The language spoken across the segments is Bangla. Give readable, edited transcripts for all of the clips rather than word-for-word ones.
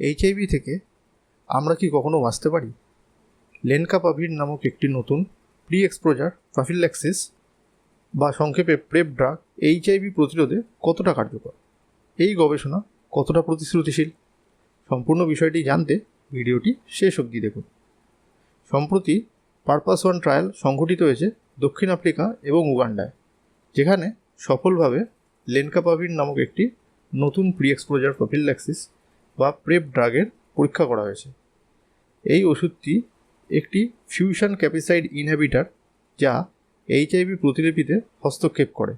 এইচআইভি থেকে আমরা কি কখনো বাঁচতে পারি? লেনকাপাভির নামক একটি নতুন প্রি এক্সপোজার প্রফিল্যাক্সিস বা সংক্ষেপে প্রেপ ড্রাগ এইচআইভি প্রতিরোধে কতটা কার্যকর, এই গবেষণা কতটা প্রতিশ্রুতিশীল, সম্পূর্ণ বিষয়টি জানতে ভিডিওটি শেষ অবধি দেখুন। সম্প্রতি পারপাস 1 ট্রায়াল সংঘটিত হয়েছে দক্ষিণ আফ্রিকা এবং উগান্ডায়, যেখানে সফলভাবে লেনকাপাভির নামক একটি নতুন প্রি এক্সপোজার প্রফিল্যাক্সিস বা প্রেপ ড্রাগের পরীক্ষা করা হয়েছে। এই ওষুধটি একটি ফিউশন ক্যাপিসাইড ইনহিবিটর, যা এইচআইভি প্রতিলিপিতে হস্তক্ষেপ করে।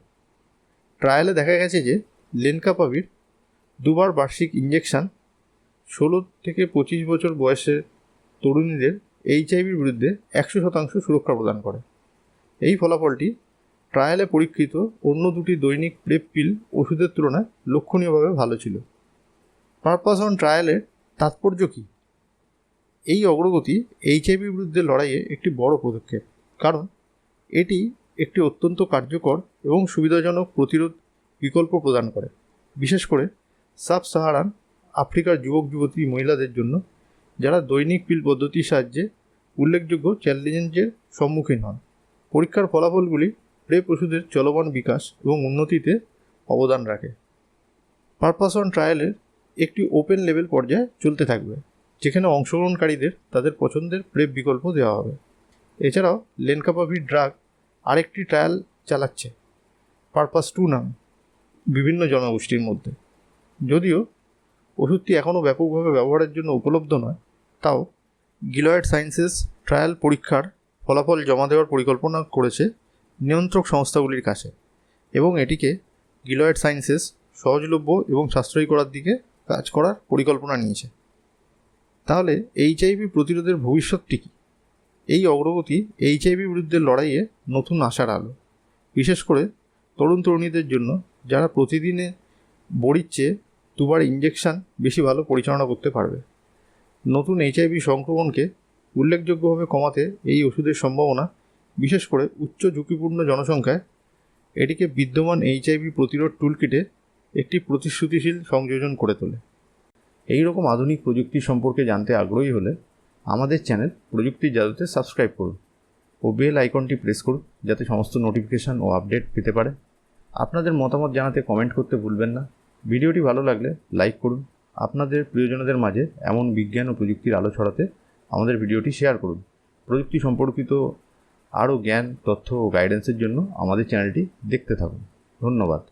ট্রায়ালে দেখা গেছে যে লেনকাপাভির 2 বার বার্ষিক ইঞ্জেকশন 16 থেকে 25 বছর বয়সের তরুণীদের এইচআইভির বিরুদ্ধে 100% সুরক্ষা প্রদান করে। এই ফলাফলটি ট্রায়ালে পরীক্ষিত অন্য দুটি দৈনিক প্রেপ পিল ওষুধের তুলনায় লক্ষণীয়ভাবে ভালো ছিল। পারপাস 1 ট্রায়ালের তাৎপর্য কী? এই অগ্রগতি এইচআইভির বিরুদ্ধে লড়াইয়ে একটি বড় পদক্ষেপ, কারণ এটি একটি অত্যন্ত কার্যকর এবং সুবিধাজনক প্রতিরোধ বিকল্প প্রদান করে, বিশেষ করে সাব সাহারান আফ্রিকার যুবক যুবতী মহিলাদের জন্য, যারা দৈনিক পিল পদ্ধতির সাহায্যে উল্লেখযোগ্য চ্যালেঞ্জের সম্মুখীন হন। পরীক্ষার ফলাফলগুলি প্রেপ ওষুধের চলমান বিকাশ এবং উন্নতিতে অবদান রাখে। পারপাস 1 ট্রায়ালের একটি ওপেন লেভেল পর্যায়ে চলতে থাকবে, যেখানে অংশগ্রহণকারীদের তাদের পছন্দের প্রেপ বিকল্প দেওয়া হবে। এছাড়াও লেনকাপাভির ড্রাগ আরেকটি ট্রায়াল চালাচ্ছে পারপাস 2 নাম বিভিন্ন জনগোষ্ঠীর মধ্যে। যদিও ওষুধটি এখনও ব্যাপকভাবে ব্যবহারের জন্য উপলব্ধ নয়, তাও গিলয়েড সায়েন্সেস ট্রায়াল পরীক্ষার ফলাফল জমা দেওয়ার পরিকল্পনা করেছে নিয়ন্ত্রক সংস্থাগুলির কাছে, এবং এটিকে গিলয়েড সায়েন্সেস সহজলভ্য এবং সাশ্রয়ী করার দিকে কাজ করার পরিকল্পনা নিয়েছে। তাহলে এইচআইভি প্রতিরোধের ভবিষ্যৎটি কী? এই অগ্রগতি এইচআইভির বিরুদ্ধে লড়াইয়ে নতুন আশার আলো, বিশেষ করে তরুণ তরুণীদের জন্য, যারা প্রতিদিনে বড়ির চেয়ে 2 বার ইঞ্জেকশন বেশি ভালো পরিচালনা করতে পারবে। নতুন এইচআইভি সংক্রমণকে উল্লেখযোগ্যভাবে কমাতে এই ওষুধের সম্ভাবনা, বিশেষ করে উচ্চ ঝুঁকিপূর্ণ জনসংখ্যায়, এটিকে বিদ্যমান এইচআইভি প্রতিরোধ টুলকিটে একটি প্রতিশ্রুতিশীল সংযোজন করে তোলে। এই রকম আধুনিক প্রযুক্তি সম্পর্কে জানতে আগ্রহী হলে আমাদের চ্যানেল প্রযুক্তির জাদুতে সাবস্ক্রাইব করুন ও বেল আইকনটি প্রেস করুন, যাতে সমস্ত নোটিফিকেশান ও আপডেট পেতে পারে। আপনাদের মতামত জানাতে কমেন্ট করতে ভুলবেন না। ভিডিওটি ভালো লাগলে লাইক করুন। আপনাদের প্রিয়জনদের মাঝে এমন বিজ্ঞান ও প্রযুক্তির আলো ছড়াতে আমাদের ভিডিওটি শেয়ার করুন। প্রযুক্তি সম্পর্কিত আরও জ্ঞান, তথ্য ও গাইডেন্সের জন্য আমাদের চ্যানেলটি দেখতে থাকুন। ধন্যবাদ।